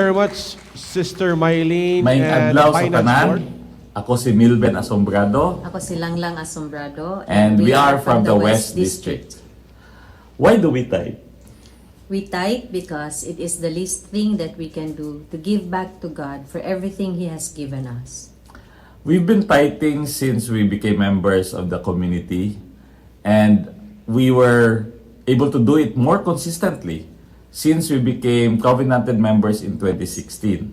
Very much, Sister Mylene May and adlaw sa Finance tanan. Board. Ako si Milben Asombrado, Ako si Langlang Asombrado. and we are from the West District. Why do we tithe? We tithe because it is the least thing that we can do to give back to God for everything He has given us. We've been tithing since we became members of the community, and we were able to do it more consistently since we became covenanted members in 2016.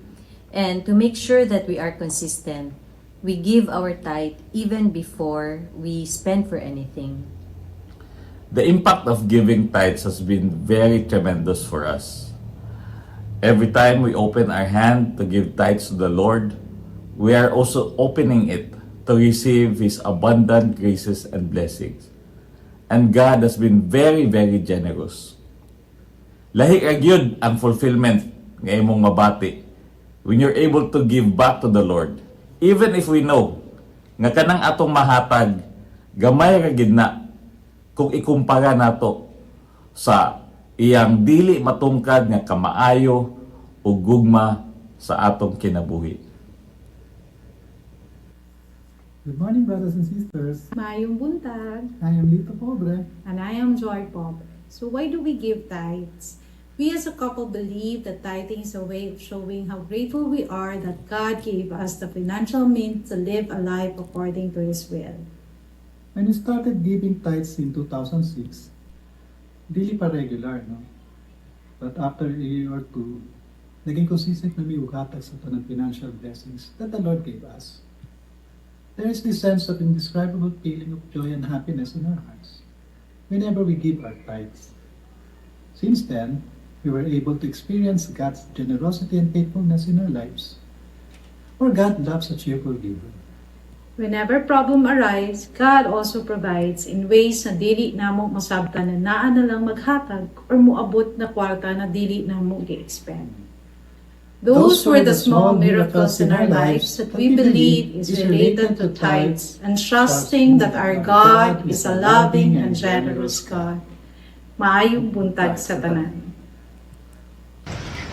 And to make sure that we are consistent, we give our tithe even before we spend for anything. The impact of giving tithes has been very tremendous for us. Every time we open our hand to give tithes to the Lord, we are also opening it to receive His abundant graces and blessings. And God has been very, very generous. Lahi ra gyud ang fulfillment ng imong mabati when you're able to give back to the Lord. Even if we know nga kanang atong mahatag, gamay ra gyud na kung ikumpara nato sa iyang dili matungkad nga kamaayo o gugma sa atong kinabuhi. Good morning, brothers and sisters. Mayong buntag, I am Lito Pobre. and I am Joy Pop. So why do we give tithes? We as a couple believe that tithing is a way of showing how grateful we are that God gave us the financial means to live a life according to His will. When we started giving tithes in 2006, dili pa regular, no? But after a year or two, naging consistent na may ugatag sa tanang financial blessings that the Lord gave us. There is this sense of indescribable feeling of joy and happiness in our hearts whenever we give our tithes. Since then, we were able to experience God's generosity and faithfulness in our lives. For God loves a cheerful giver. Whenever problem arise, God also provides in ways na dili namo masabtan na naa na lang maghatag or muabot na kwarta na dili namo gi-expend. Those were the small miracles in our lives that we believe is related to tithes and trusting that our God is a loving and generous God. Maayong buntag sa tanan.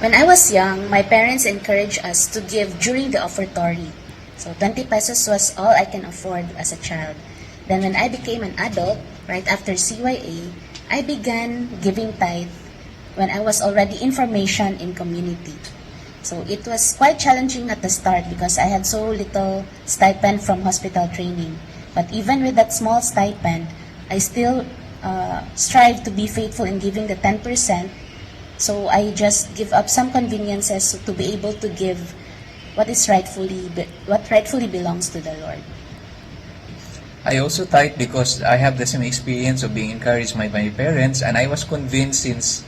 When I was young, my parents encouraged us to give during the offertory. So 20 pesos was all I can afford as a child. Then when I became an adult, right after CYA, I began giving tithe when I was already in formation in community. So it was quite challenging at the start because I had so little stipend from hospital training. But even with that small stipend, I still strive to be faithful in giving the 10%. So I just give up some conveniences to be able to give what rightfully belongs to the Lord. I also tithe because I have the same experience of being encouraged by my parents, and I was convinced since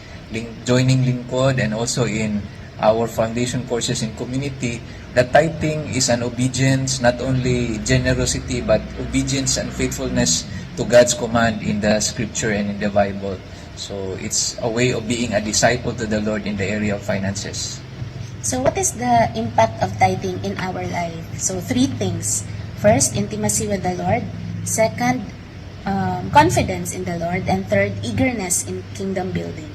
joining Lingkod and also in our foundation courses in community that tithing is an obedience, not only generosity but obedience and faithfulness to God's command in the scripture and in the Bible. So it's a way of being a disciple to the Lord in the area of finances. So what is the impact of tithing in our life? So 3 things. First, intimacy with the Lord. Second, confidence in the Lord. And third, eagerness in kingdom building.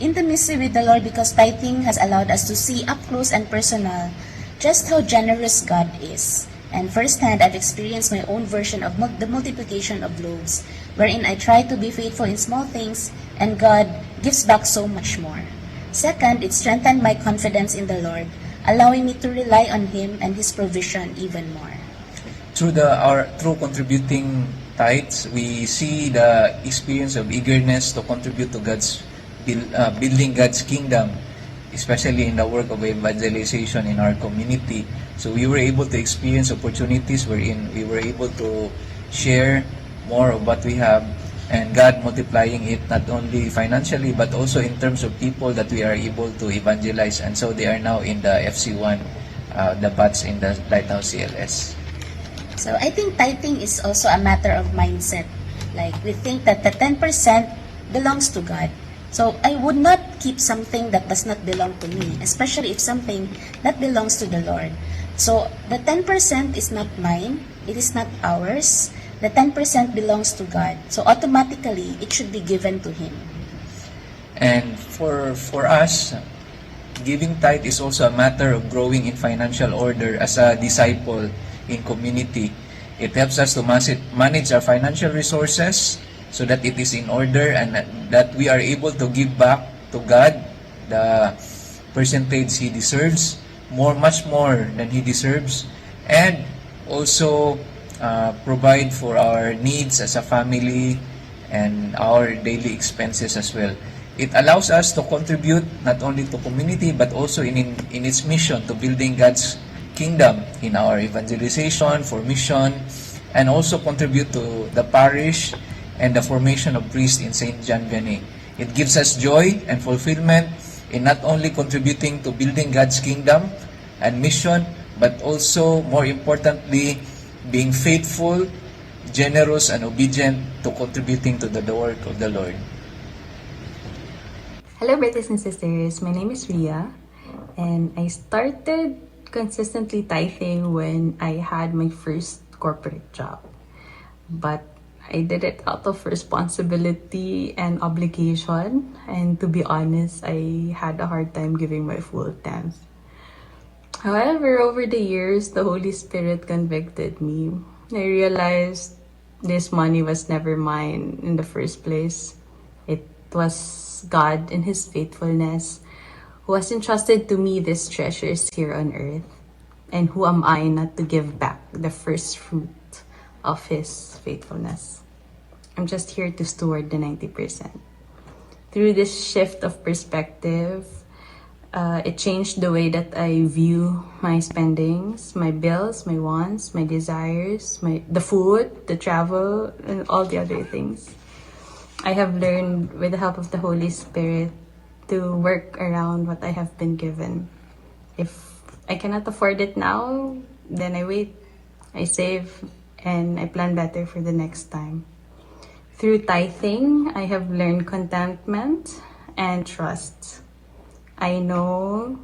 Intimacy with the Lord because tithing has allowed us to see up close and personal just how generous God is. And firsthand, I've experienced my own version of the multiplication of loaves, wherein I try to be faithful in small things, and God gives back so much more. Second, it strengthened my confidence in the Lord, allowing me to rely on Him and His provision even more. Through contributing tithes, we see the experience of eagerness to contribute to building God's kingdom, especially in the work of evangelization in our community. So we were able to experience opportunities wherein we were able to share more of what we have, and God multiplying it not only financially but also in terms of people that we are able to evangelize, and so they are now in the FC1, the batch in the Lighthouse CLS. So I think tithing is also a matter of mindset. Like we think that the 10% belongs to God. So I would not keep something that does not belong to me, especially if something that belongs to the Lord. So the 10% is not mine, it is not ours. The 10% belongs to God. So automatically, it should be given to Him. And for us, giving tithe is also a matter of growing in financial order as a disciple in community. It helps us to manage our financial resources so that it is in order and that we are able to give back to God the percentage He deserves, much more than He deserves, and also provide for our needs as a family and our daily expenses as well. It allows us to contribute not only to community but also in its mission to building God's kingdom in our evangelization, for mission, and also contribute to the parish and the formation of priests in St. John Vianney. It gives us joy and fulfillment in not only contributing to building God's kingdom and mission, but also, more importantly, being faithful, generous, and obedient to contributing to the work of the Lord. Hello, brothers and sisters. My name is Ria, and I started consistently tithing when I had my first corporate job. But I did it out of responsibility and obligation, and to be honest, I had a hard time giving my full tenth. However, over the years, the Holy Spirit convicted me. I realized this money was never mine in the first place. It was God in His faithfulness who has entrusted to me these treasures here on earth. And who am I not to give back the first fruit of His faithfulness? I'm just here to steward the 90%. Through this shift of perspective, it changed the way that I view my spendings, my bills, my wants, my desires, the food, the travel, and all the other things. I have learned, with the help of the Holy Spirit, to work around what I have been given. If I cannot afford it now, then I wait, I save, and I plan better for the next time. Through tithing, I have learned contentment and trust. I know